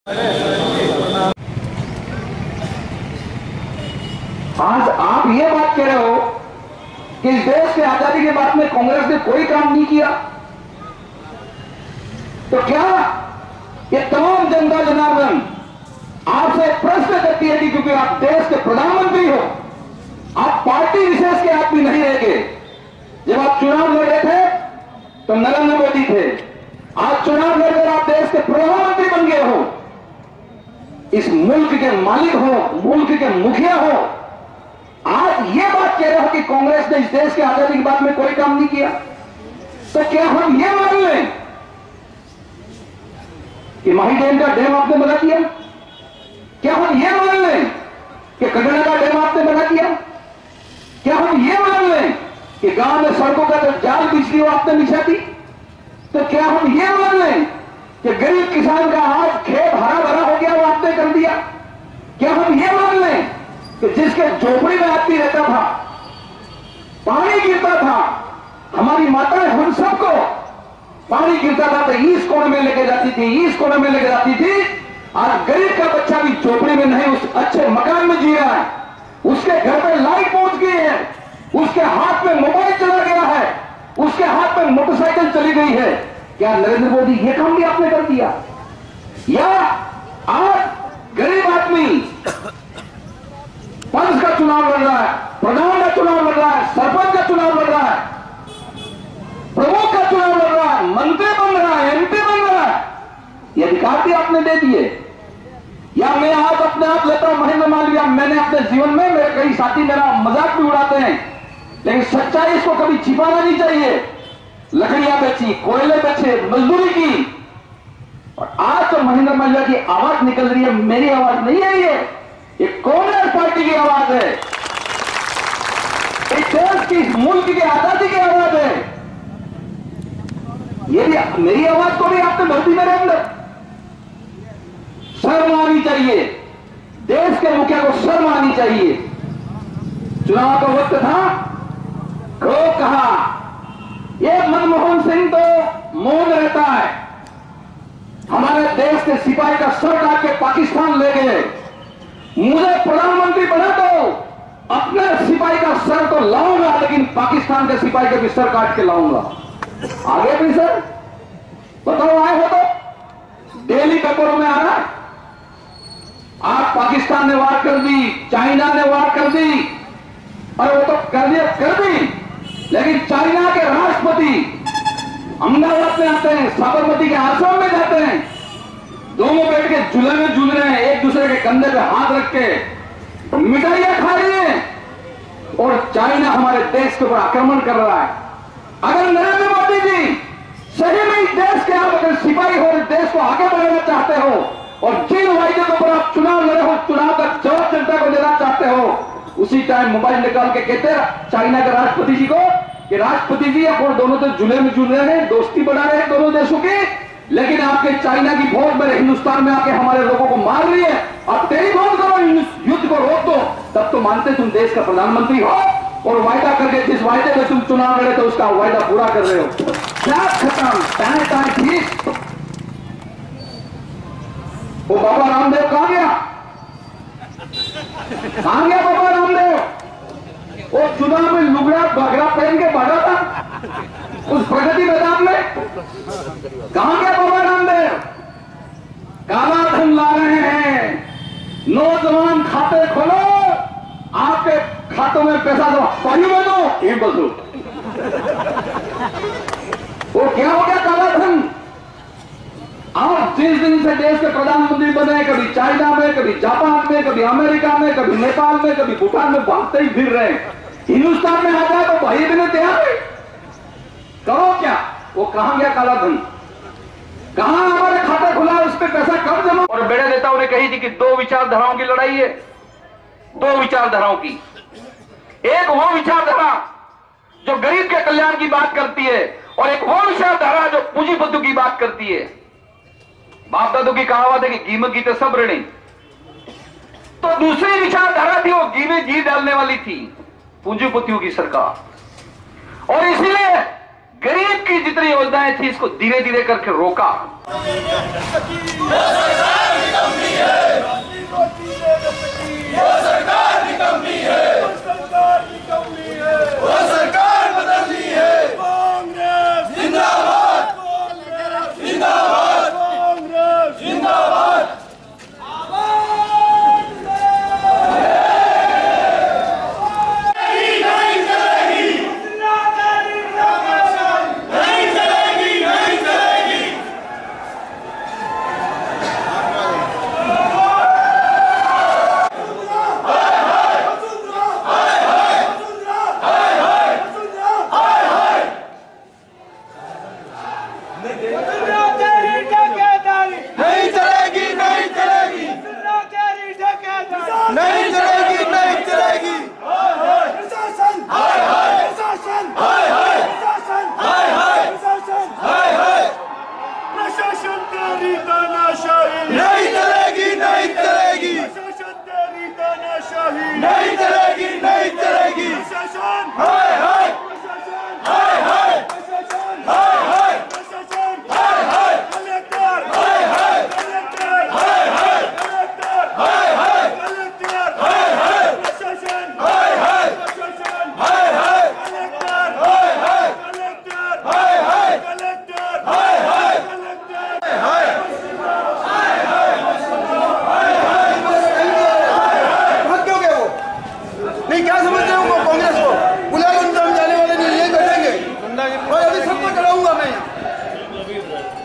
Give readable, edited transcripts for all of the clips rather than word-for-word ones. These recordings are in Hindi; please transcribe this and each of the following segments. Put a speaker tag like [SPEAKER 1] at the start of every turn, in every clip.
[SPEAKER 1] आज आप ये बात कह रहे हो कि इस देश की आजादी के बाद में कांग्रेस ने कोई काम नहीं किया, तो क्या ये तमाम जनता जनार्दन आपसे प्रश्न करती है कि क्योंकि आप देश के प्रधानमंत्री हो, आप पार्टी विशेष के आदमी नहीं रहेंगे। जब आप चुनाव लड़ रहे थे तो नरेंद्र मोदी थे, आज चुनाव लड़कर आप देश के प्रधानमंत्री बन गए हो, इस मुल्क के मालिक हो, मुल्क के मुखिया हो, आज ये बात कह रहे हो कि कांग्रेस ने इस देश की आजादी के बाद में कोई काम नहीं किया, तो क्या हम ये मान लें कि माही डैम का डैम आपने बना दिया? क्या हम ये मान लें कि कटरा का डैम आपने बना दिया? क्या हम ये मान लें कि गांव में सड़कों का जो जाल बिछली वो आपने बिछा दी? तो क्या हम ये मान लें कि गरीब किसान का आज खेत हरा भरा हो गया वो आपने कर दिया? क्या हम ये मान लें कि जिसके झोपड़ी में आदमी रहता था, पानी गिरता था, हमारी माताएं हम सबको पानी गिरता था तो ईस्ट कोने में लेके जाती थी, ईस्ट कोने में लेके जाती थी। आज गरीब का बच्चा भी झोपड़ी में नहीं, उस अच्छे मकान में जी रहा है, उसके घर पे लाइट पहुंच गई है, उसके हाथ में मोबाइल चला गया है, उसके हाथ में मोटरसाइकिल चली गई है। क्या नरेंद्र मोदी ये काम भी आपने कर दिया? या आज गरीब आदमी पंच का चुनाव लड़ रहा है, प्रधान का चुनाव लड़ रहा है, सरपंच का चुनाव लड़ रहा है, प्रमुख का चुनाव लड़ रहा है, मंत्री बन रहा है, एमपी बन रहा है, ये अधिकार भी आपने दे दिए। या मैं आज अपने आप लेता हूं महेंद्र मालवीय, मैंने अपने जीवन में, मेरे कई साथी मेरा मजाक भी उड़ाते हैं, लेकिन सच्चाई इसको कभी छिपाना नहीं चाहिए। लकड़ियां बेची, कोयले बेचे, मजदूरी की, और आज तो महेंद्र मालवीय की आवाज निकल रही है, मेरी आवाज नहीं है, ये कांग्रेस पार्टी की आवाज है, इस देश की, इस मुल्क की आजादी की आवाज है। ये भी मेरी आवाज को भी आपने भर्ती मेरे अंदर शर्म आनी चाहिए, देश के मुखिया को शर्म आनी चाहिए। चुनाव का वक्त था, क्रोध कहा, ये मनमोहन सिंह तो मौन रहता है, हमारे देश के सिपाही का सर काट के पाकिस्तान ले गए, मुझे प्रधानमंत्री बना दो, अपने सिपाही का सर तो लाऊंगा, लेकिन पाकिस्तान के सिपाही का भी सर काट के लाऊंगा। आगे भी सर बताओ, आए हो तो डेली पेपरों में आ रहा है, आज पाकिस्तान ने वार कर दी, चाइना ने वार कर दी, और वो तो कर दी, लेकिन चाइना के राष्ट्रपति अहमदाबाद में आते हैं, साबरमती के आश्रम में जाते हैं, दोनों बैठ के झूले में झूल रहे हैं, एक दूसरे के कंधे पे हाथ रख के मिठाइयां खा रही हैं, और चाइना हमारे देश के ऊपर आक्रमण कर रहा है। अगर नरेंद्र मोदी जी सही में इस देश के आप अगर सिपाही हो, इस देश को आगे बढ़ाना चाहते हो, और जिन वायदे के ऊपर आप चुनाव लड़े हो, चुनाव का जवाब जनता को देना चाहते हो, उसी टाइम मोबाइल निकाल के कहते हैं चाइना के राष्ट्रपति जी को कि राष्ट्रपति जी आप दोनों तो झूले में झूल रहे हैं, दोस्ती बढ़ा रहे हैं दोनों देशों की, लेकिन आपके चाइना की फौज मेरे हिंदुस्तान में आके हमारे लोगों को मार रही है, आप टेलीफोन करो, युद्ध को रोक दो, तब तो मानते तुम देश का प्रधानमंत्री हो, और वायदा करके जिस वायदे में तुम चुनाव लड़े थे उसका वायदा पूरा कर रहे हो। क्या खत्म, टाइम टाइम ठीक। वो बाबा रामदेव कहां गया? कहां गया बाबा रामदेव? वो चुनाव में लुगड़ा बगड़ा पहन के भागा था उस प्रगति मैदान में, कहां गया बाबा रामदेव? काला धन ला रहे हैं, नौजवान खाते खोलो, आपके खातों में पैसा दो, पानी में दो, ये बदलो। वो क्या हो गया काला धन? आप जिस दिन से देश के प्रधानमंत्री बने, कभी चाइना में, कभी जापान में, कभी अमेरिका में, कभी नेपाल में, कभी भूटान में भागते ही फिर रहे, हिंदुस्तान में आ जाए तो भाई भी नहीं तैयार है, करो क्या? वो कहां गया काला धन? कहां हमारे खाता खुला, उस पर पैसा कब जमा? और बड़े नेताओं ने कही थी कि दो विचारधाराओं की लड़ाई है, दो विचारधाराओं की, एक वो विचारधारा जो गरीब के कल्याण की बात करती है, और एक वो विचारधारा जो पूंजीपतियों की बात करती है। बाप दादों की कहावत है कि घी में गीते सब ऋणी, तो दूसरी विचारधारा थी, वो घी में घी डालने वाली थी, पूंजीपतियों की सरकार। और इसलिए गरीब की जितनी योजनाएं थी इसको धीरे धीरे करके रोका।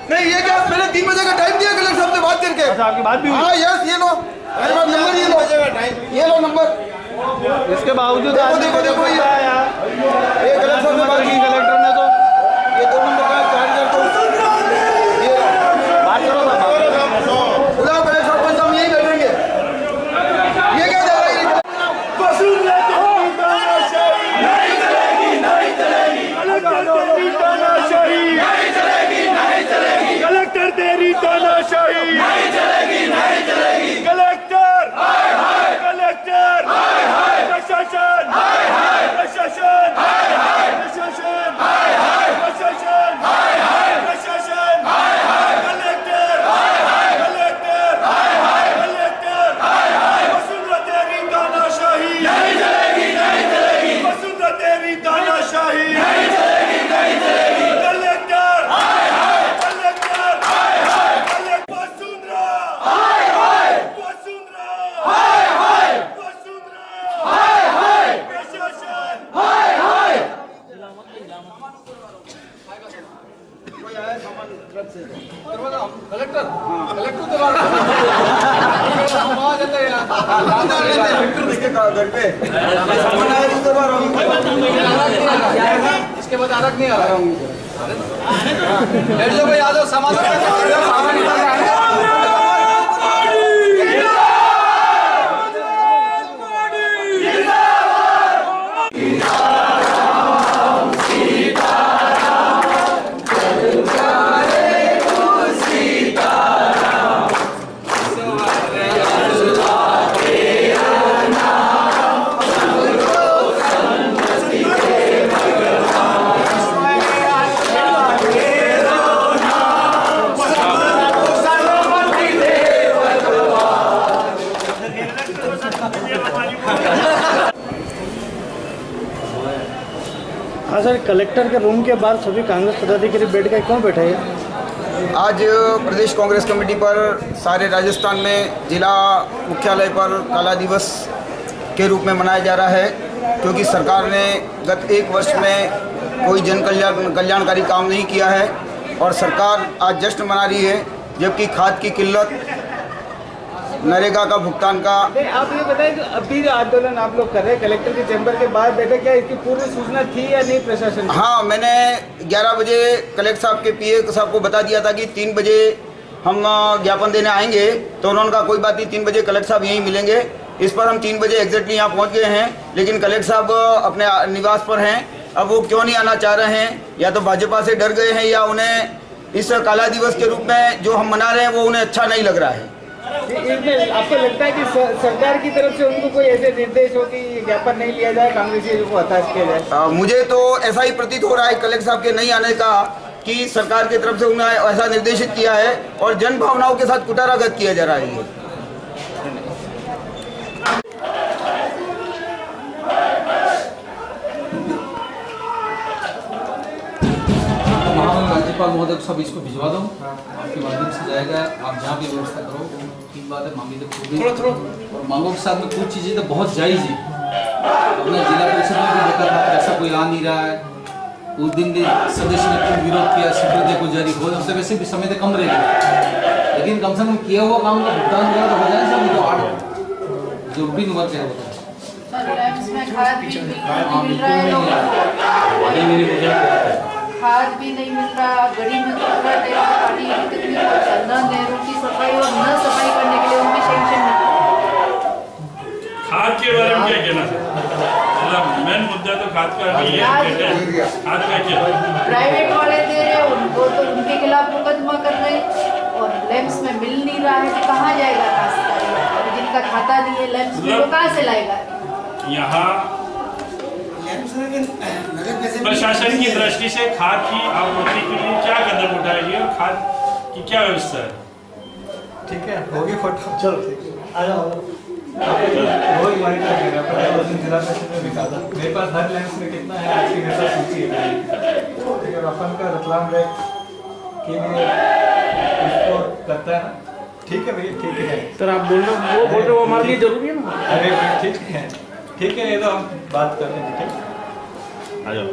[SPEAKER 2] नहीं ये क्या मैंने 3 बजे का टाइम दिया कलेक्टर साहब से बात करके।
[SPEAKER 3] अच्छा आपकी बात भी हुई?
[SPEAKER 2] हाँ यस ये लो मेरे पास नंबर ये लो नंबर।
[SPEAKER 3] इसके बावजूद
[SPEAKER 2] देखो देखो ये कलेक्टर साहब से बात की कलेक्टर ने तो ये 2 नंबर का चार्जर तो ये
[SPEAKER 3] बात करो ना
[SPEAKER 2] बुलाओ कलेक्टर साहब को, हम यही बैठेंगे। ये क्या जा रहा है?
[SPEAKER 4] कलेक्टर तेरी तानाशाही नहीं चलेगी, नहीं चलेगी। कलेक्टर हाय हाय, कलेक्टर हाय हाय, प्रशासन हाय हाय, प्रशासन हाय हाय, प्रशासन हाय हाय, प्रशासन हाय हाय, प्रशासन हाय हाय, कलेक्टर हाय हाय, कलेक्टर हाय हाय, कलेक्टर हाय हाय। वसुंधरा तेरी तानाशाही नहीं चलेगी, नहीं चलेगी। वसुंधरा तेरी तानाशाही नहीं चलेगी, नहीं चलेगी। कलेक्टर हाय हाय, कलेक्टर हाय हाय, कलेक्टर वसुंधरा हाय हाय, वसुंधरा हाय हाय, वसुंधरा हाय हाय, प्रशासन हाय हाय।
[SPEAKER 2] इसके बाद अलग नहीं आ रहा हूँ। बैठ जाओ भाई, आ जाओ सामान
[SPEAKER 3] हाँ सर, कलेक्टर के रूम के बाहर सभी कांग्रेस पदाधिकारी बैठ गए, क्यों बैठे हैं?
[SPEAKER 2] आज प्रदेश कांग्रेस कमेटी पर सारे राजस्थान में जिला मुख्यालय पर काला दिवस के रूप में मनाया जा रहा है, क्योंकि सरकार ने गत 1 वर्ष में कोई जन कल्याणकारी काम नहीं किया है और सरकार आज जश्न मना रही है, जबकि खाद की किल्लत, नरेगा का भुगतान का।
[SPEAKER 3] आप ये बताएं कि अभी जो आंदोलन आप लोग कर रहे हैं कलेक्टर के चैम्बर के बाहर बैठे, क्या इसकी पूर्व सूचना थी या नहीं प्रशासन?
[SPEAKER 2] हाँ, मैंने 11 बजे कलेक्टर साहब के पीए साहब को बता दिया था कि 3 बजे हम ज्ञापन देने आएंगे, तो उन्होंने कहा कोई बात नहीं, 3 बजे कलेक्टर साहब यहीं मिलेंगे। इस पर हम 3 बजे एग्जैक्टली यहाँ पहुँच गए हैं, लेकिन कलेक्टर साहब अपने निवास पर हैं। अब वो क्यों नहीं आना चाह रहे हैं, या तो भाजपा से डर गए हैं या उन्हें इस काला दिवस के रूप में जो हम मना रहे हैं वो उन्हें अच्छा नहीं लग रहा है।
[SPEAKER 3] इसमें आपको लगता है कि सरकार की तरफ से उनको कोई ऐसे निर्देश हो कि ज्ञापन नहीं लिया जाए, कांग्रेसियों को हताश किया जाए?
[SPEAKER 2] मुझे तो ऐसा ही प्रतीत हो रहा है कलेक्टर साहब के नहीं आने का कि सरकार की तरफ से उन्हें ऐसा निर्देशित किया है और जन भावनाओं के साथ कुटाराघात किया जा रहा है।
[SPEAKER 5] राज्यपाल महोदय सब इसको भिजवा दो, आपके माध्यम से जाएगा, आप जहाँ भी व्यवस्था करो। तीन बातें मांगी थी और मांगों के साथ में कुछ चीज़ें तो बहुत जायज़ है। अपने जिला परिषद में भी देखा था ऐसा कोई आ नहीं रहा है, उस दिन भी सदस्य ने खूब विरोध किया, स्वीकृति को जारी हो तो वैसे भी समय तो कम रहेगा, लेकिन कम से कम किया हुआ काम का भुगतान वगैरह तो हो जाए सब। तो 8 जो भी नंबर क्या होता है
[SPEAKER 6] खाद भी नहीं मिल रहा, गड़ी में पानी कितनी न नहरों की सफाई और न सफाई करने के लिए उनकी सेंक्शन नहीं।
[SPEAKER 4] खाद के बारे में क्या कहना है? मेन मुद्दा तो खाद का नहीं है, खाद का क्या
[SPEAKER 6] प्राइवेट वाले दे रहे हैं उनको, तो उनके खिलाफ मुकदमा कर रहे और लैंप्स में मिल नहीं रहा है तो कहाँ जाएगा रास्ता? जिनका खाता नहीं है लैंप्स में वो कहाँ से लाएगा?
[SPEAKER 4] यहाँ प्रशासन की दृष्टि से खाद की आपूर्ति के लिए क्या कदम उठाएगी और खाद की क्या व्यवस्था है?
[SPEAKER 7] ठीक है, होगी फोटो। चलो ठीक है, आ जाओ। रोज मॉनिटर कर रहा है, उस दिन जिला परिषद में भी कहा था मेरे पास हर लैंप्स में कितना है आज की मेरे पास सूची है। ठीक है, अपन का रतलाम रैक के लिए इसको करता है ना। ठीक है भैया, ठीक है
[SPEAKER 3] सर, आप बोल रहे हो हमारे लिए जरूरी है ना?
[SPEAKER 7] अरे ठीक है, ये तो हम बात कर रहे हैं। ठीक है, आ जाओ।